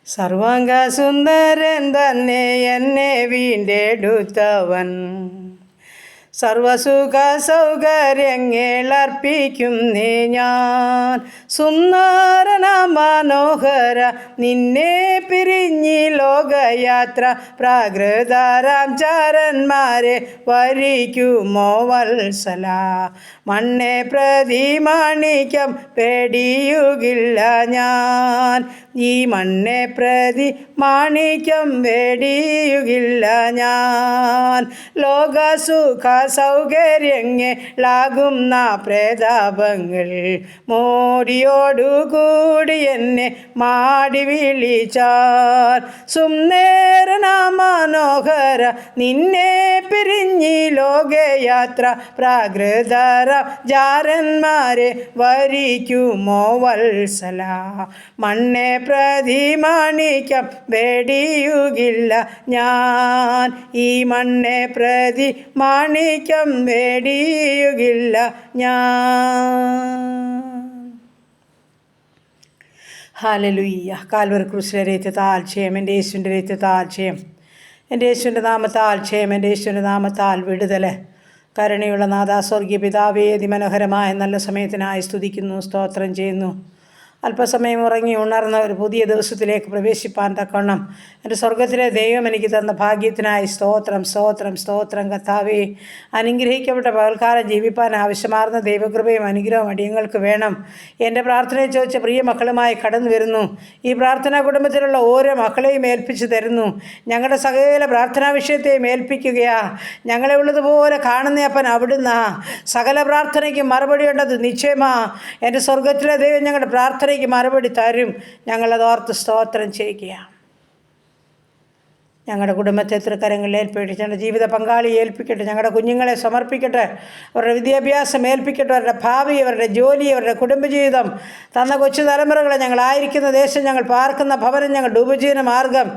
സർവാംഗ സുന്ദരൻ തന്നെ എന്നെ വീണ്ടെടുത്തവൻ, സർവസുഖ സൗകര്യങ്ങളർപ്പിക്കുന്നേ ഞാൻ. സുന്ദരന മനോഹര നിന്നെ പിരിഞ്ഞി ലോകയാത്ര, പ്രാകൃതരാം ചാരന്മാരെ വരിക്കുമോ വത്സല. മണ്ണെ പ്രതി മാണിക്യം പേടിയുകില്ല ഞാൻ, ഈ മണ്ണെ പ്രതി മാണിക്യം പേടിയുകില്ല ഞാൻ. ലോകസുഖ സൗകര്യങ്ങളാകുന്ന പ്രതാപങ്ങൾ മോടിയോടുകൂടി എന്നെ മാടി വിളിച്ചാൽ, സുന്ദരന മനോഹര നിന്നെ പിരിഞ്ഞി ലോകയാത്ര, പ്രാകൃതര ജാരന്മാരെ വരിക്കുമോ വത്സല. മണ്ണെ പ്രതി മാണിക്യം പേടിയുകില്ല ഞാൻ, ഈ മണ്ണെ പ്രതി മാണിക്യം പേടിയുകില്ല ഞാൻ. ഹല്ലേലൂയ. കാൽവറി ക്രൂശിലെ രക്തത്താൽ ജയം, എൻ്റെ യേശുവിൻ്റെ രക്തത്താൽ ജയം, എൻ്റെ യേശുവിൻ്റെ നാമത്താൽ ജയം, എൻ്റെ യേശുവിൻ്റെ നാമത്താൽ വിടുതൽ. കരുണയുള്ള നാഥാ, സ്വർഗീയ പിതാവേ, അതിമനോഹരമായ നല്ല സമയത്തിനായി സ്തുതിക്കുന്നു, സ്തോത്രം ചെയ്യുന്നു. അല്പസമയം ഉറങ്ങി ഉണർന്ന ഒരു പുതിയ ദിവസത്തിലേക്ക് പ്രവേശിപ്പാൻ തക്കവണ്ണം എൻ്റെ സ്വർഗത്തിലെ ദൈവം എനിക്ക് തന്ന ഭാഗ്യത്തിനായി സ്തോത്രം, സ്തോത്രം, സ്തോത്രം. കർത്താവേ, അനുഗ്രഹിക്കപ്പെട്ട പകൽക്കാലം ജീവിപ്പാൻ ആവശ്യമാർന്ന ദൈവകൃപയും അനുഗ്രഹവും അടിയങ്ങൾക്ക് വേണം. എൻ്റെ പ്രാർത്ഥനയെ ചോദിച്ച പ്രിയ മക്കളുമായി കടന്നു വരുന്നു. ഈ പ്രാർത്ഥനാ കുടുംബത്തിലുള്ള ഓരോ മക്കളെയും ഏൽപ്പിച്ചു തരുന്നു. ഞങ്ങളുടെ സകല പ്രാർത്ഥനാ വിഷയത്തെയും ഏൽപ്പിക്കുകയാ. ഞങ്ങളെ ഉള്ളതുപോലെ കാണുന്ന അപ്പൻ അവിടുന്ന് സകല പ്രാർത്ഥനയ്ക്ക് മറുപടി ഉണ്ടത് നിശ്ചയമാ. എൻ്റെ സ്വർഗത്തിലെ ദൈവം ഞങ്ങളുടെ പ്രാർത്ഥനയ്ക്ക് മറുപടി തരും. ഞങ്ങളത് ഓർത്ത് സ്തോത്രം ചെയ്യുകയാണ്. ഞങ്ങളുടെ കുടുംബത്തെ തൃക്കരങ്ങളിൽ ഏൽപ്പിക്കട്ടെ, ഞങ്ങളുടെ ജീവിത പങ്കാളിയെ ഏൽപ്പിക്കട്ടെ, ഞങ്ങളുടെ കുഞ്ഞുങ്ങളെ സമർപ്പിക്കട്ടെ, അവരുടെ വിദ്യാഭ്യാസം ഏൽപ്പിക്കട്ടെ, അവരുടെ ഭാവി, അവരുടെ ജോലി, അവരുടെ കുടുംബജീവിതം, തന്ന കൊച്ചു തലമുറകളെ, ഞങ്ങളായിരിക്കുന്ന ദേശം, ഞങ്ങൾ പാർക്കുന്ന ഭവനം, ഞങ്ങളുടെ ഉപജീവന മാർഗം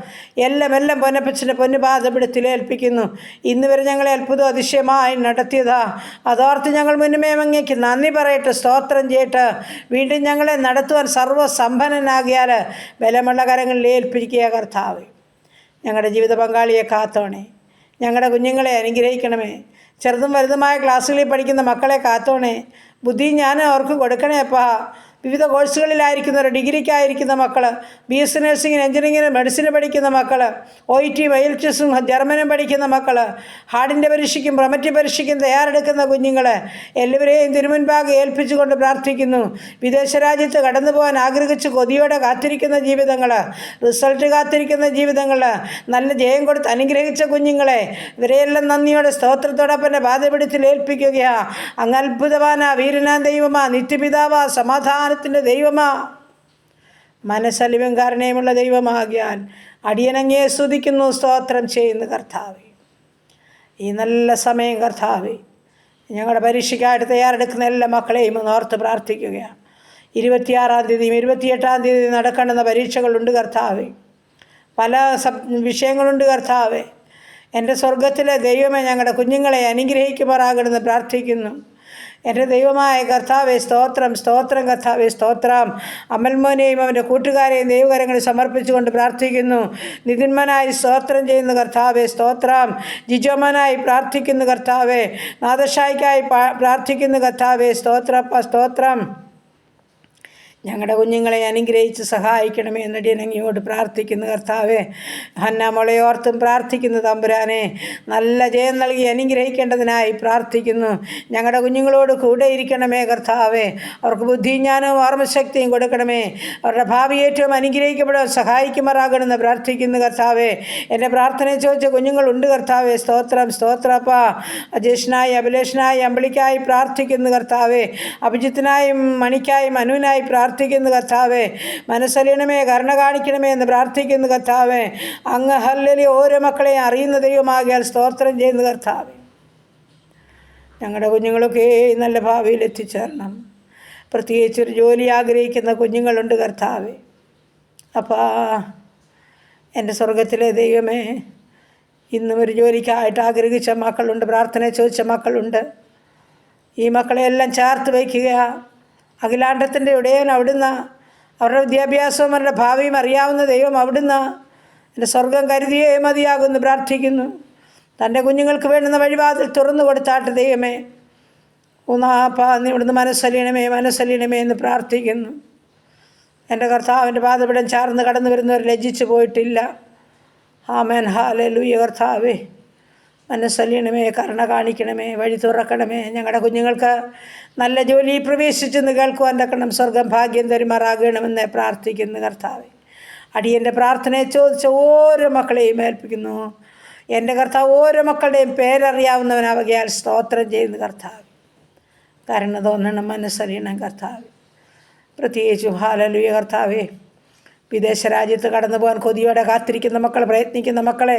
എല്ലാം പൊന്നപ്പച്ചൻ്റെ പൊന്നുപാദപിടത്തിൽ ഏൽപ്പിക്കുന്നു. ഇന്ന് വരെ ഞങ്ങളെ അത്ഭുതം അതിശയമായി നടത്തിയതാ. അതോർത്ത് ഞങ്ങൾ മുന്നമേ അങ്ങേക്ക് നന്ദി പറയട്ടെ, സ്തോത്രം ചെയ്യട്ടെ. വീണ്ടും ഞങ്ങളെ നടത്തുവാൻ സർവ്വസമ്പന്നനാകിയാൽ ബലമുള്ള കരങ്ങളിൽ ഏൽപ്പിക്കുക കർത്താവേ. ഞങ്ങളുടെ ജീവിത പങ്കാളിയെ കാത്തോണേ, ഞങ്ങളുടെ കുഞ്ഞുങ്ങളെ അനുഗ്രഹിക്കണമേ. ചെറുതും വലുതുമായ ക്ലാസ്സുകളിൽ പഠിക്കുന്ന മക്കളെ കാത്തോണേ. ബുദ്ധി ജ്ഞാനം അവർക്ക് കൊടുക്കണേ അപ്പാ. വിവിധ കോഴ്സുകളിലായിരിക്കുന്നവർ, ഡിഗ്രിക്കായിരിക്കുന്ന മക്കൾ, BSc നഴ്സിങ്ങിന്, എഞ്ചിനീയറിങ്ങിന്, മെഡിസിന് പഠിക്കുന്ന മക്കൾ, OIT IELTS ജർമ്മനും പഠിക്കുന്ന മക്കൾ, ഹാർഡിൻ്റെ പരീക്ഷയ്ക്കും പ്രൊമറ്റി പരീക്ഷയ്ക്കും തയ്യാറെടുക്കുന്ന കുഞ്ഞുങ്ങൾ എല്ലാവരെയും തിരുമുൻപാകെ ഏൽപ്പിച്ചുകൊണ്ട് പ്രാർത്ഥിക്കുന്നു. വിദേശ രാജ്യത്ത് കടന്നു പോകാൻ ആഗ്രഹിച്ച് കൊതിയോടെ കാത്തിരിക്കുന്ന ജീവിതങ്ങൾ, റിസൾട്ട് കാത്തിരിക്കുന്ന ജീവിതങ്ങൾ, നല്ല ജയം കൊടുത്ത് അനുഗ്രഹിച്ച കുഞ്ഞുങ്ങളെ ഇവരെയെല്ലാം നന്ദിയോടെ സ്തോത്രത്തോടൊപ്പം പാദപിടത്തിൽ ഏൽപ്പിക്കുകയാ. അങ്ങ് അത്ഭുതവാനാ, വീരനാ ദൈവമാ, നിത്യപിതാവാ, സമാധാനത്തിൻ്റെ ദൈവമാ, മനസ്സലിവും കാരണയുമുള്ള ദൈവമാകിയാൽ അടിയനങ്ങേ സ്തുതിക്കുന്നു, സ്തോത്രം ചെയ്യുന്നു. കർത്താവേ, ഈ നല്ല സമയം കർത്താവേ, ഞങ്ങളുടെ പരീക്ഷയ്ക്കായിട്ട് തയ്യാറെടുക്കുന്ന എല്ലാ മക്കളെയും ഓർത്ത് പ്രാർത്ഥിക്കുകയാണ്. 26-ാം തീയതിയും 28-ാം തീയതിയും നടക്കേണ്ടുന്ന പരീക്ഷകളുണ്ട് കർത്താവേ. പല വിഷയങ്ങളുണ്ട് കർത്താവേ. എൻ്റെ സ്വർഗത്തിലെ ദൈവമേ, ഞങ്ങളുടെ കുഞ്ഞുങ്ങളെ അനുഗ്രഹിക്കുമാറാകണമെന്ന് പ്രാർത്ഥിക്കുന്നു. എൻ്റെ ദൈവമായ കർത്താവേ, സ്തോത്രം, സ്തോത്രം. കർത്താവേ, സ്തോത്രം. അമൽമോനെയും അവൻ്റെ കൂട്ടുകാരെയും ദൈവകരങ്ങളിൽ സമർപ്പിച്ചുകൊണ്ട് പ്രാർത്ഥിക്കുന്നു. നിതിന്മനായി സ്തോത്രം ചെയ്യുന്നു കർത്താവേ, സ്തോത്രം. ജിജോമനായി പ്രാർത്ഥിക്കുന്നു കർത്താവേ. നാദശായിക്കായി പ്രാർത്ഥിക്കുന്നു കർത്താവേ, സ്തോത്രപ്പ, സ്തോത്രം. ഞങ്ങളുടെ കുഞ്ഞുങ്ങളെ അനുഗ്രഹിച്ച് സഹായിക്കണമേ എന്നടിയനങ്ങിയോട് പ്രാർത്ഥിക്കുന്നു കർത്താവേ. ഹന്ന മോളെയോർത്തും പ്രാർത്ഥിക്കുന്നു തമ്പുരാനെ. നല്ല ജയം നൽകി അനുഗ്രഹിക്കേണ്ടതിനായി പ്രാർത്ഥിക്കുന്നു. ഞങ്ങളുടെ കുഞ്ഞുങ്ങളോട് കൂടെ ഇരിക്കണമേ കർത്താവേ. അവർക്ക് ബുദ്ധിയും ജ്ഞാനവും ഓർമ്മശക്തിയും കൊടുക്കണമേ. അവരുടെ ഭാവി ഏറ്റവും അനുഗ്രഹിക്കപ്പെടാൻ സഹായിക്കുമാറാകണമെന്ന് പ്രാർത്ഥിക്കുന്നു കർത്താവേ. എൻ്റെ പ്രാർത്ഥനയെ ചോദിച്ച കുഞ്ഞുങ്ങളുണ്ട് കർത്താവേ, സ്തോത്രം, സ്തോത്രപ്പ. അജേഷിനായി, അഭിലേഷനായി, അമ്പിളിക്കായി പ്രാർത്ഥിക്കുന്നു കർത്താവേ. അഭിജിത്തിനായും മണിക്കായും അനുവിനായി പ്രാർത്ഥിക്കുന്നു കർത്താവേ. മനസ്സലിയണമേ, കരുണ കാണിക്കണമേ എന്ന് പ്രാർത്ഥിക്കുന്നു കർത്താവേ. അങ്ങ് ഹല്ലേലൂയ ഓരോ മക്കളെയും അറിയുന്ന ദൈവമാകിയാൽ സ്തോത്രം ചെയ്യുന്നു കർത്താവേ. ഞങ്ങളുടെ കുഞ്ഞുങ്ങളൊക്കെ നല്ല ഭാവിയിൽ എത്തിച്ചേരണം. പ്രത്യേകിച്ചൊരു ജോലി ആഗ്രഹിക്കുന്ന കുഞ്ഞുങ്ങളുണ്ട് കർത്താവേ. അപ്പാ, എൻ്റെ സ്വർഗത്തിലെ ദൈവമേ, ഇന്നും ഒരു ജോലിക്കായിട്ട് ആഗ്രഹിച്ച മക്കളുണ്ട്, പ്രാർത്ഥന ചോദിച്ച മക്കളുണ്ട്. ഈ മക്കളെയെല്ലാം ചേർത്ത് വയ്ക്കുക. അഖിലാണ്ടത്തിൻ്റെ ഇടയൻ അവിടുന്ന് അവരുടെ വിദ്യാഭ്യാസവും അവരുടെ ഭാവിയും അറിയാവുന്ന ദൈവം അവിടുന്ന് എൻ്റെ സ്വർഗം കരുതിയേ മതിയാകുമെന്ന് പ്രാർത്ഥിക്കുന്നു. തൻ്റെ കുഞ്ഞുങ്ങൾക്ക് വേണ്ടുന്ന വഴിവാതിൽ തുറന്നു കൊടുത്താട്ട് ദൈവമേ. നീ ഇവിടുന്ന് മനസ്സലിയണമേ എന്ന് പ്രാർത്ഥിക്കുന്നു. എൻ്റെ കർത്താവിൻ്റെ പാദപിടം ചാർന്ന് കടന്നു വരുന്നവർ ലജ്ജിച്ചു പോയിട്ടില്ല. ആമേൻ. ഹല്ലേലൂയ. കർത്താവേ, മനസ്സലിയണമേ, കരുണ കാണിക്കണമേ, വഴി തുറക്കണമേ. ഞങ്ങളുടെ കുഞ്ഞുങ്ങൾക്ക് നല്ല ജോലി പ്രവേശിച്ചെന്ന് കേൾക്കുവാൻ തക്കണം സ്വർഗം ഭാഗ്യം തരുമാറാകണമെന്ന് പ്രാർത്ഥിക്കുന്നു. കർത്താവേ, അടിയൻ്റെ പ്രാർത്ഥനയെ ചോദിച്ച ഓരോ മക്കളെയും ഏൽപ്പിക്കുന്നു. എൻ്റെ കർത്താവ് ഓരോ മക്കളുടെയും പേരറിയാവുന്നവനാവുകയാൽ സ്തോത്രം ചെയ്യുന്നു. കർത്താവ്, കരുണ തോന്നണം, മനസ്സറിയണം. കർത്താവ്, പ്രത്യേകിച്ചും ഹല്ലേലൂയ കർത്താവേ, വിദേശ രാജ്യത്ത് കടന്നു പോകാൻ കൊതിയോടെ കാത്തിരിക്കുന്ന മക്കൾ, പ്രയത്നിക്കുന്ന മക്കളെ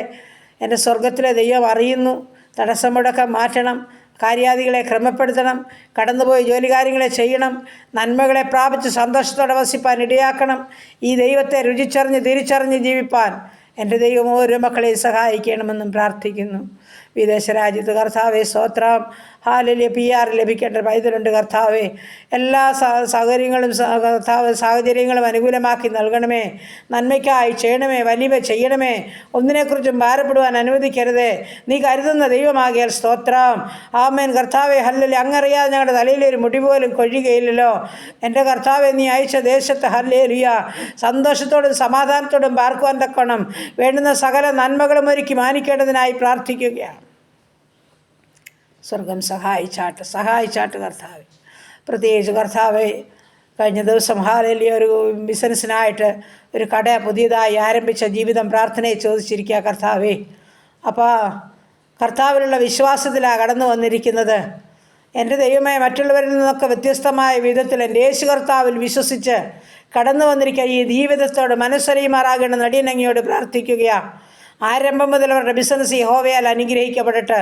എൻ്റെ സ്വർഗത്തിലെ ദൈവം അറിയുന്നു. തടസ്സം മുടക്കം മാറ്റണം, കാര്യാദികളെ ക്രമപ്പെടുത്തണം, കടന്നുപോയി ജോലി കാര്യങ്ങളെ ചെയ്യണം, നന്മകളെ പ്രാപിച്ച് സന്തോഷത്തോടെ വസിപ്പാൻ ഇടയാക്കണം. ഈ ദൈവത്തെ രുചിച്ചറിഞ്ഞ് തിരിച്ചറിഞ്ഞ് ജീവിപ്പാൻ എൻ്റെ ദൈവം ഓരോ മക്കളെയും സഹായിക്കണമെന്നും പ്രാർത്ഥിക്കുന്നു. വിദേശ രാജ്യത്ത് കർത്താവെ സ്തോത്രം. ഹല്ലേലൂയ. PR ലഭിക്കേണ്ട പൈതലുണ്ട് കർത്താവെ. എല്ലാ സൗകര്യങ്ങളും സാഹചര്യങ്ങളും അനുകൂലമാക്കി നൽകണമേ. നന്മയ്ക്കായി ചെയ്യണമേ, വലിയ ചെയ്യണമേ. ഒന്നിനെക്കുറിച്ചും ഭാരപ്പെടുവാൻ അനുവദിക്കരുതേ. നീ കരുതുന്ന ദൈവമാകിയാൽ സ്തോത്രം. ആമേൻ. കർത്താവെ, ഹല്ലേലൂയ. അങ്ങറിയാതെ ഞങ്ങളുടെ തലയിലൊരു മുടി പോലും കൊഴിയുകയില്ലല്ലോ. എൻ്റെ കർത്താവെ, നീ അയച്ച ദേശത്ത് ഹല്ലേലൂയ സന്തോഷത്തോടും സമാധാനത്തോടും പാർക്കുവാൻ തക്കോണം വേണ്ടുന്ന സകല നന്മകളും ഒരുക്കി മാനിക്കേണ്ടതിനായി പ്രാർത്ഥിക്കുകയാണ്. സ്വർഗം സഹായിച്ചാട്ട് കർത്താവെ. പ്രത്യേകിച്ച് കർത്താവെ, കഴിഞ്ഞ ദിവസം ഹല്ലേലൂയ ഒരു ബിസിനസ്സിനായിട്ട് ഒരു കട പുതിയതായി ആരംഭിച്ച ജീവിതം പ്രാർത്ഥനയെ ചോദിച്ചിരിക്കുക കർത്താവെ. അപ്പോൾ കർത്താവിലുള്ള വിശ്വാസത്തിലാണ് കടന്നു വന്നിരിക്കുന്നത്. എൻ്റെ ദൈവമേ, മറ്റുള്ളവരിൽ നിന്നൊക്കെ വ്യത്യസ്തമായ വിധത്തിൽ എൻ്റെ യേശു കർത്താവിൽ വിശ്വസിച്ച് കടന്നു വന്നിരിക്കുക ഈ ജീവിതത്തോട് മനസ്സറിയുമാറാകണമെന്ന് അടിയനങ്ങിയോട് പ്രാർത്ഥിക്കുകയാണ്. ആരംഭം മുതൽ അവരുടെ ബിസിനസ് യഹോവയാൽ അനുഗ്രഹിക്കപ്പെടട്ടെ.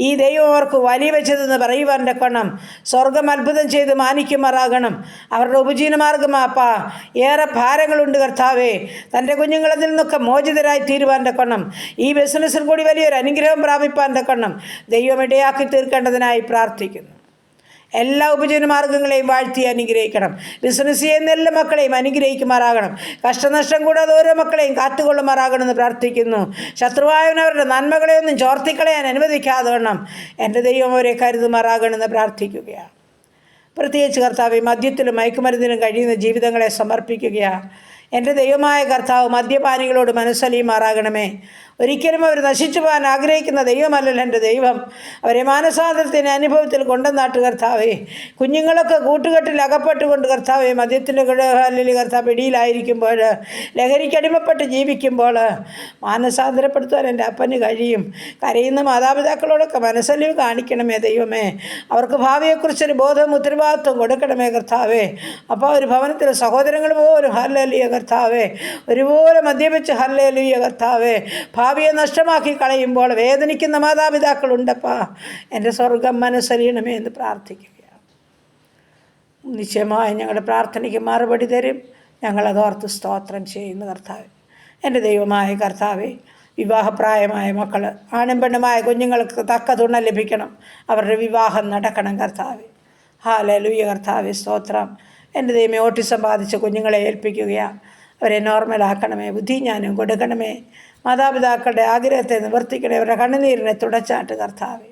ഈ ദൈവം അവർക്ക് വലിയ വെച്ചതെന്ന് പറയുവാൻ തക്കണം സ്വർഗം അത്ഭുതം ചെയ്ത് മാനിക്കുമാറാകണം. അവരുടെ ഉപജീവനമാർഗമാപ്പാ ഏറെ ഭാരങ്ങളുണ്ട് കർത്താവേ. തൻ്റെ കുഞ്ഞുങ്ങളതിൽ നിന്നൊക്കെ മോചിതരായി തീരുവാൻ തക്കണം. ഈ ബിസിനസ്സിൽ കൂടി വലിയൊരു അനുഗ്രഹം പ്രാപിപ്പാൻ തക്കണം ദൈവം ഇടയാക്കി തീർക്കേണ്ടതിനായി പ്രാർത്ഥിക്കുന്നു. എല്ലാ ഉപജീവനമാർഗ്ഗങ്ങളെയും വാഴ്ത്തി അനുഗ്രഹിക്കണം. ബിസിനസ് ചെയ്യുന്ന എല്ലാ മക്കളെയും അനുഗ്രഹിക്കുമാറാകണം. കഷ്ടനഷ്ടം കൂടാതെ ഓരോ മക്കളെയും കാത്തുകൊള്ളുമാറാകണമെന്ന് പ്രാർത്ഥിക്കുന്നു. ശത്രുവായവനവരുടെ നന്മകളെയൊന്നും ചോർത്തിക്കളയാൻ അനുവദിക്കാതെ വണ്ണം എൻ്റെ ദൈവം അവരെ കരുതുമാറാകണമെന്ന് പ്രാർത്ഥിക്കുകയാണ്. പ്രത്യേകിച്ച് കർത്താവ്, മദ്യത്തിലും മയക്കുമരുന്നിലും കഴിയുന്ന ജീവിതങ്ങളെ സമർപ്പിക്കുകയാണ്. എൻ്റെ ദൈവമായ കർത്താവ്, മദ്യപാനികളോട് മനസ്സലിയുമാറാകണമേ. ഒരിക്കലും അവർ നശിച്ചു പോകാൻ ആഗ്രഹിക്കുന്ന ദൈവമല്ലല്ലോ എൻ്റെ ദൈവം. അവരെ മാനസാന്തരത്തിൻ്റെ അനുഭവത്തിൽ കൊണ്ടുവന്നാട്ട് കർത്താവേ. കുഞ്ഞുങ്ങളൊക്കെ കൂട്ടുകെട്ടിൽ അകപ്പെട്ടുകൊണ്ട് കർത്താവേ, മദ്യത്തിൻ്റെ അല്ലെങ്കിൽ കർത്താവ് പിടിയിലായിരിക്കുമ്പോൾ, ലഹരിക്കടിമപ്പെട്ട് ജീവിക്കുമ്പോൾ മാനസാന്തരപ്പെടുത്തുവാൻ എൻ്റെ അപ്പന് കഴിയും. കരയുന്ന മാതാപിതാക്കളോടൊക്കെ മനസ്സലിവ് കാണിക്കണമേ ദൈവമേ. അവർക്ക് ഭാവിയെക്കുറിച്ചൊരു ബോധവും ഉത്തരവാദിത്വം കൊടുക്കണമേ കർത്താവേ. അപ്പോൾ ഒരു ഭവനത്തിലെ സഹോദരങ്ങൾ പോലും ഹല്ലേലൂയ കർത്താവേ ഒരുപോലെ മദ്യപിച്ച് ഹല്ലേലൂയ കർത്താവേ ഭാവിയെ നഷ്ടമാക്കി കളയുമ്പോൾ വേദനിക്കുന്ന മാതാപിതാക്കളുണ്ടപ്പാ. എൻ്റെ സ്വർഗം മനസ്സലിയണമേ എന്ന് പ്രാർത്ഥിക്കുകയാണ്. നിശ്ചയമായി ഞങ്ങളുടെ പ്രാർത്ഥനയ്ക്ക് മറുപടി തരും. ഞങ്ങളതോർത്ത് സ്തോത്രം ചെയ്യുന്നു കർത്താവേ. എൻ്റെ ദൈവമായ കർത്താവേ, വിവാഹപ്രായമായ മക്കൾ, ആണും പെണ്ണുമായ കുഞ്ഞുങ്ങൾക്ക് തക്ക തുണ ലഭിക്കണം. അവരുടെ വിവാഹം നടക്കണം കർത്താവേ. ഹല്ലേലൂയ കർത്താവേ സ്തോത്രം. എൻ്റെ ദൈവമേ, ഓട്ടിസം ബാധിച്ച കുഞ്ഞുങ്ങളെ ഏൽപ്പിക്കുകയാണ്. അവരെ നോർമലാക്കണമേ, ബുദ്ധിജ്ഞാനം കൊടുക്കണമേ. മാതാപിതാക്കളുടെ ആഗ്രഹത്തെ നിവർത്തിക്കണേ. അവരുടെ കണ്ണുനീരിനെ തുടച്ചാട്ട് കർത്താവേ.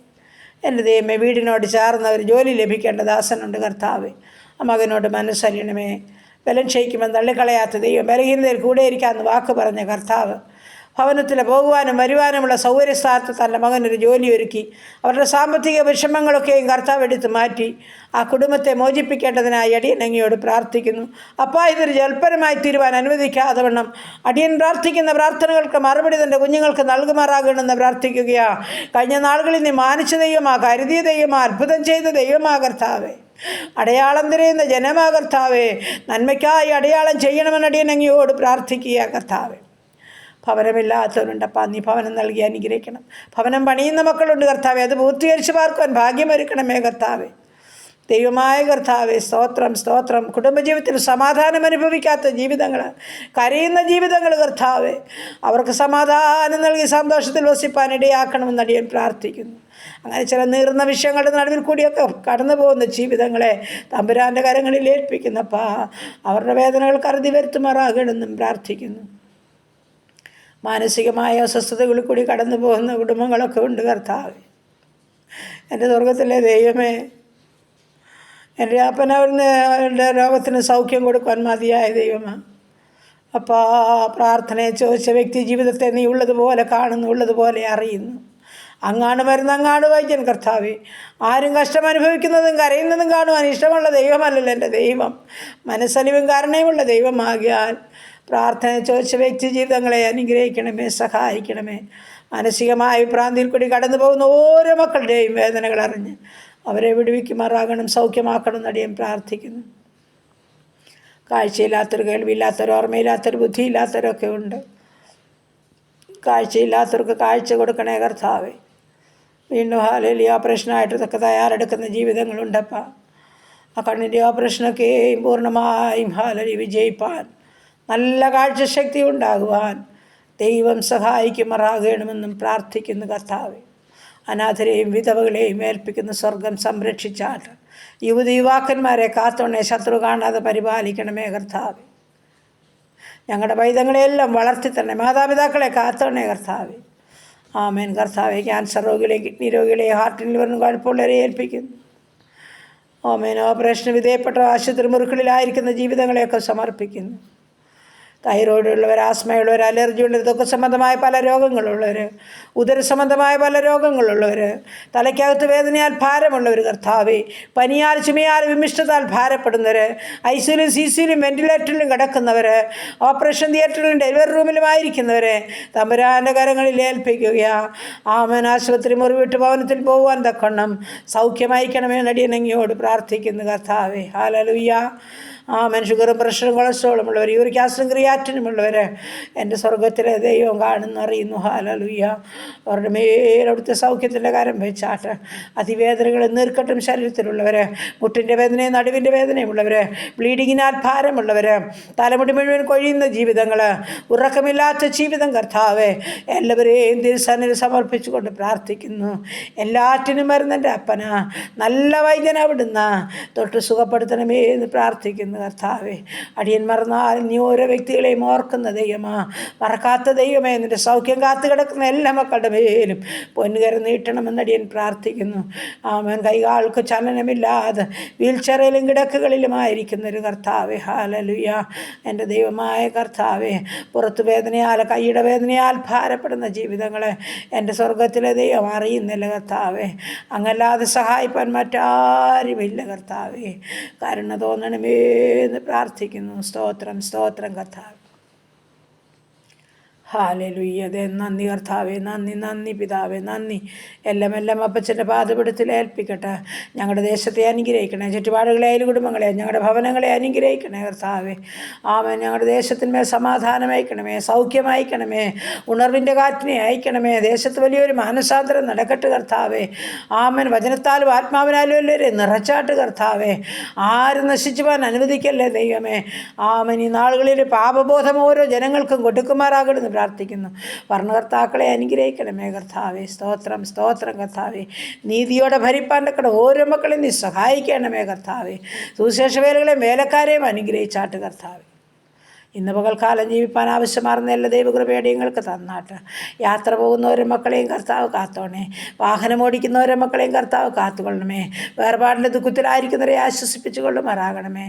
എൻ്റെ ദൈവമേ, വീടിനോട് ചേർന്നവർ ജോലി ലഭിക്കേണ്ട ദാസനുണ്ട് കർത്താവേ. ആ മകനോട് മനസ്സലിയണമേ. ബലം ക്ഷയിക്കുമെന്ന് തള്ളിക്കളയാത്ത ദൈവം, ബലഹീനതയിൽ കൂടെ ഇരിക്കാമെന്ന് വാക്ക് പറഞ്ഞ കർത്താവ്, ഭവനത്തിൽ പോകുവാനും വരുവാനുമുള്ള സൗകര്യസ്ഥാനത്ത് തൻ്റെ മകനൊരു ജോലി ഒരുക്കി അവരുടെ സാമ്പത്തിക വിഷമങ്ങളൊക്കെയും കർത്താവ് എടുത്ത് മാറ്റി ആ കുടുംബത്തെ മോചിപ്പിക്കേണ്ടതിനായി അടിയൻ അങ്ങയോട് പ്രാർത്ഥിക്കുന്നു. അപ്പോൾ ഇതൊരു ജൽപ്പനമായി തീരുവാൻ അനുവദിക്കാതെ വണ്ണം അടിയൻ പ്രാർത്ഥിക്കുന്ന പ്രാർത്ഥനകൾക്ക് മറുപടി തൻ്റെ കുഞ്ഞുങ്ങൾക്ക് നൽകുമാറാകണമെന്ന് പ്രാർത്ഥിക്കുകയാണ്. കഴിഞ്ഞ നാളുകളിൽ നീ മാനിച്ച ദൈവമാ, കരുതിയ ദൈവമാ, അത്ഭുതം ചെയ്ത ദൈവമാ കർത്താവേ. അടയാളം തിരയുന്ന ജനമാ കർത്താവേ. നന്മയ്ക്കായി അടയാളം ചെയ്യണമെന്ന് അടിയൻ അങ്ങയോട് പ്രാർത്ഥിക്കുക കർത്താവേ. ഭവനമില്ലാത്തവരുണ്ടപ്പാ, നീ ഭവനം നൽകി അനുഗ്രഹിക്കണം. ഭവനം പണിയുന്ന മക്കളുണ്ട് കർത്താവേ, അത് പൂർത്തീകരിച്ച് പാർക്കുവാൻ ഭാഗ്യമൊരുക്കണമേ കർത്താവേ. ദൈവമായ കർത്താവേ, സ്തോത്രം സ്തോത്രം. കുടുംബജീവിതത്തിൽ സമാധാനം അനുഭവിക്കാത്ത ജീവിതങ്ങൾ, കരയുന്ന ജീവിതങ്ങൾ കർത്താവേ, അവർക്ക് സമാധാനം നൽകി സന്തോഷത്തിൽ വസിപ്പാൻ ഇടയാക്കണമെന്ന് അടിയൻ പ്രാർത്ഥിക്കുന്നു. അങ്ങനെ ചില നീറുന്ന വിഷയങ്ങളുടെ നടുവിൽ കൂടിയൊക്കെ കടന്നു പോകുന്ന ജീവിതങ്ങളെ തമ്പുരാൻ്റെ കരങ്ങളിൽ ഏൽപ്പിക്കുന്നപ്പാ, അവരുടെ വേദനകൾക്ക് അറുതി വരുത്തുമാറാകണമെന്നും പ്രാർത്ഥിക്കുന്നു. മാനസികമായ അസ്വസ്ഥതകളിൽ കൂടി കടന്നു പോകുന്ന കുടുംബങ്ങളൊക്കെ ഉണ്ട് കർത്താവേ. എൻ്റെ സ്വർഗത്തിലെ ദൈവമേ, എൻ്റെ അപ്പനവരുടെ രോഗത്തിന് സൗഖ്യം കൊടുക്കാൻ മതിയായ ദൈവമാണ്. അപ്പോൾ പ്രാർത്ഥനയെ ചോദിച്ച വ്യക്തി ജീവിതത്തെ നീ ഉള്ളതുപോലെ കാണുന്നു, ഉള്ളതുപോലെ അറിയുന്നു. അങ്ങാണ് മരുന്ന്, അങ്ങാണ് വൈദ്യൻ കർത്താവേ. ആരും കഷ്ടം അനുഭവിക്കുന്നതും കരയുന്നതും കാണുവാൻ ഇഷ്ടമുള്ള ദൈവമല്ലല്ലോ എൻ്റെ ദൈവം. മനസ്സലിവും കാരണയുമുള്ള ദൈവമാകിയാൽ പ്രാർത്ഥന ചോദിച്ച വ്യക്തി ജീവിതങ്ങളെ അനുഗ്രഹിക്കണമേ, സഹായിക്കണമേ. മാനസികമായ വിഭ്രാന്തിയിൽ കൂടി കടന്നു പോകുന്ന ഓരോ മക്കളുടെയും വേദനകൾ അറിഞ്ഞ് അവരെ വിടുവിക്കുമാറാകണം, സൗഖ്യമാക്കണം എന്നടിയും പ്രാർത്ഥിക്കുന്നു. കാഴ്ചയില്ലാത്തൊരു, കേൾവിയില്ലാത്തൊരു, ഓർമ്മയില്ലാത്തൊരു, ബുദ്ധിയില്ലാത്തവരൊക്കെ ഉണ്ട്. കാഴ്ചയില്ലാത്തവർക്ക് കാഴ്ച കൊടുക്കണേ കർത്താവേ. വീണ്ടും ഹല്ലേലൂയ ഓപ്പറേഷനായിട്ടൊക്കെ തയ്യാറെടുക്കുന്ന ജീവിതങ്ങളുണ്ടപ്പാ. ആ കണ്ണിൻ്റെ ഓപ്പറേഷനൊക്കെയും പൂർണ്ണമായും ഹല്ലേലൂയ വിജയിപ്പാൻ, നല്ല കാഴ്ചശക്തി ഉണ്ടാകുവാൻ ദൈവം സഹായിക്കുമാറാകണമെന്നും പ്രാർത്ഥിക്കുന്നു കർത്താവേ. അനാഥരെയും വിധവകളെയും ഏൽപ്പിക്കുന്ന സ്വർഗം സംരക്ഷിച്ചാട്ട് യുവതിയുവാക്കന്മാരെ കാത്തോണേ, ശത്രു കാണാതെ പരിപാലിക്കണമേ കർത്താവേ. ഞങ്ങളുടെ പൈതങ്ങളെയെല്ലാം വളർത്തി തന്നെ മാതാപിതാക്കളെ കാത്തോണേ കർത്താവേ. ആമേൻ കർത്താവേ. ക്യാൻസർ രോഗികളെയും കിഡ്നി രോഗികളെയും ഹാർട്ടിന് ലിവറിനും കുഴപ്പമുള്ളവരെ ഏൽപ്പിക്കുന്നു. ആമേൻ. ഓപ്പറേഷന് വിധേയപ്പെട്ട ആശുപത്രി മുറികളിലായിരിക്കുന്ന ജീവിതങ്ങളെയൊക്കെ സമർപ്പിക്കുന്നു. തൈറോയ്ഡ് ഉള്ളവർ, ആസ്മയുള്ളവർ, അലർജി ഉള്ളവർ, ത്വക്ക് സംബന്ധമായ പല രോഗങ്ങളുള്ളവർ, ഉദര സംബന്ധമായ പല രോഗങ്ങളുള്ളവർ, തലയ്ക്കകത്ത് വേദനയാൽ ഭാരമുള്ളവർ കർത്താവേ, പനിയാൽ ചുമയാൽ വിമിഷ്ടത്താൽ ഭാരപ്പെടുന്നവർ, ഐസിയിലും സിസിയിലും വെന്റിലേറ്ററിലും കിടക്കുന്നവർ, ഓപ്പറേഷൻ തിയേറ്ററിലും ഡെലിവറി റൂമിലുമായിരിക്കുന്നവർ തമ്പുരാൻ്റെ കരങ്ങളിൽ ഏൽപ്പിക്കുകയാ. ആമേൻ. ആശുപത്രി മുറിവിട്ട് ഭവനത്തിൽ പോകുവാൻ തക്കവണ്ണം സൗഖ്യമായിരിക്കണമേ നടിയനങ്ങിയോട് പ്രാർത്ഥിക്കുന്നു കർത്താവേ. ഹല്ലേലൂയ. ആമേൻ. ഷുഗറും പ്രഷറും കൊളസ്ട്രോളും ഉള്ളവർ, യൂറിക് ആസിഡും ക്രിയാറ്റിനുമുള്ളവർ എൻ്റെ സ്വർഗത്തിലെ ദൈവം കാണുന്നു, അറിയുന്നു. ഹല്ലേലൂയ. അവരുടെ മേലവിടുത്തെ സൗഖ്യത്തിൻ്റെ കരം വെച്ചാട്ട് അതിവേദനകളും നീർക്കെട്ടും ശരീരത്തിലുള്ളവർ, മുട്ടിൻ്റെ വേദനയും നടുവിൻ്റെ വേദനയുമുള്ളവർ, ബ്ലീഡിങ്ങിനാൽ ഭാരമുള്ളവർ, തലമുടി മുഴുവൻ കൊഴിയുന്ന ജീവിതങ്ങൾ, ഉറക്കമില്ലാത്ത ജീവിതം കർത്താവേ, എല്ലാവരെയും തിരുസന്നിധിയിൽ സമർപ്പിച്ചുകൊണ്ട് പ്രാർത്ഥിക്കുന്നു. എല്ലാറ്റിനും മരുന്നെൻ്റെ അപ്പന, നല്ല വൈദ്യൻ അവിടുന്ന്, തൊട്ട് സുഖപ്പെടുത്തണമേ എന്ന് പ്രാർത്ഥിക്കുന്നു കർത്താവേ. അടിയൻ മറന്നാൽ നീ ഓരോ വ്യക്തികളെയും ഓർക്കുന്ന ദൈവമാ, മറക്കാത്ത ദൈവമേ. നിൻ്റെ സൗഖ്യം കാത്തു കിടക്കുന്ന എല്ലാ മക്കളുടെ മേലും പൊന്നുകര നീട്ടണമെന്ന് അടിയൻ പ്രാർത്ഥിക്കുന്നു. ആമേൻ. കൈകാൾക്ക് ചലനമില്ലാതെ വീൽ ചെയറിലും കിടക്കുകളിലുമായിരിക്കുന്നൊരു കർത്താവേ. ഹല്ലേലൂയ. എൻ്റെ ദൈവമായ കർത്താവേ, പുറത്തു വേദനയാൽ, കൈയുടെ വേദനയാൽ ഭാരപ്പെടുന്ന ജീവിതങ്ങളെ എൻ്റെ സ്വർഗത്തിലെ ദൈവം അറിയുന്നില്ല കർത്താവേ. അങ്ങല്ലാതെ സഹായിപ്പാൻ മറ്റാരുമില്ല കർത്താവേ. കരുണ തോന്നണമേ എന്ന് പ്രാർത്ഥിക്കുന്നു. സ്തോത്രം സ്തോത്രം കർത്താവേ. ഹല്ലേലൂയ. ദേ നന്ദി കർത്താവേ, നന്ദി നന്ദി പിതാവേ, നന്ദി. എല്ലാം അപ്പച്ചൻ്റെ പാദപീഠത്തിൽ ഏൽപ്പിക്കട്ടെ. ഞങ്ങളുടെ ദേശത്തെ അനുഗ്രഹിക്കണേ, ചുറ്റുപാടുകളെ, അയൽ കുടുംബങ്ങളെ, ഞങ്ങളുടെ ഭവനങ്ങളെ അനുഗ്രഹിക്കണേ കർത്താവേ. ആമേൻ. ഞങ്ങളുടെ ദേശത്തിന്മേൽ സമാധാനം അയക്കണമേ, സൗഖ്യം അയക്കണമേ, ഉണർവിൻ്റെ കാറ്റിനെ അയക്കണമേ. ദേശത്ത് വലിയൊരു മാനസാന്തരം നടക്കട്ടെ കർത്താവേ. ആമേൻ. വചനത്താലും ആത്മാവിനാലും എല്ലാവരെയും നിറച്ചാട്ട് കർത്താവേ. ആരും നശിച്ചു പോകാൻ അനുവദിക്കല്ലേ ദൈവമേ. ആമേൻ. ഈ നാളുകളിൽ പാപബോധം ഓരോ ജനങ്ങൾക്കും കൊടുക്കുമാറാകണമെന്ന് പ്രാർത്ഥിക്കുന്നു. ഭരണകർത്താക്കളെ അനുഗ്രഹിക്കണമേ കർത്താവേ. സ്തോത്രം സ്തോത്രം കർത്താവേ. നീതിയോടെ ഭരിപ്പാൻ തക്കടെ ഓരോ മക്കളെയും നീ സഹായിക്കണമേ കർത്താവേ. സുവിശേഷ വേലകളെയും വേലക്കാരെയും അനുഗ്രഹിച്ചാട്ട് കർത്താവേ. ഇന്ന് പകൽക്കാലം ജീവിപ്പാൻ ആവശ്യമാർന്ന എല്ലാ ദൈവകൃപയടിയങ്ങൾക്ക് തന്നാട്ട്. യാത്ര പോകുന്നവരെ മക്കളെയും കർത്താവ് കാത്തോണേ. വാഹനം ഓടിക്കുന്നവരെ മക്കളെയും കർത്താവ് കാത്തുകൊള്ളണമേ. വേർപാടിൻ്റെ ദുഃഖത്തിലായിരിക്കുന്നവരെ ആശ്വസിപ്പിച്ചു കൊള്ളുമാറാകണമേ.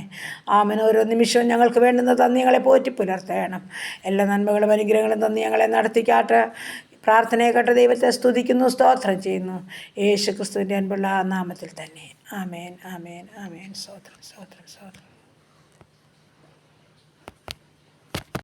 ആമേൻ. ഓരോ നിമിഷവും ഞങ്ങൾക്ക് വേണ്ടുന്ന തന്ന് ഞങ്ങളെ പോറ്റി പുലർത്തണം. എല്ലാ നന്മകളും അനുഗ്രഹങ്ങളും തന്ന് ഞങ്ങളെ നടത്തിക്കാട്ട്. പ്രാർത്ഥനയെ കേട്ട ദൈവത്തെ സ്തുതിക്കുന്നു, സ്തോത്രം ചെയ്യുന്നു. യേശു ക്രിസ്തുവിൻ്റെ അൻപുള്ള നാമത്തിൽ തന്നെ. ആമേൻ ആമേൻ ആമേൻ. സ്തോത്രം സ്തോത്രം സ്തോത്രം.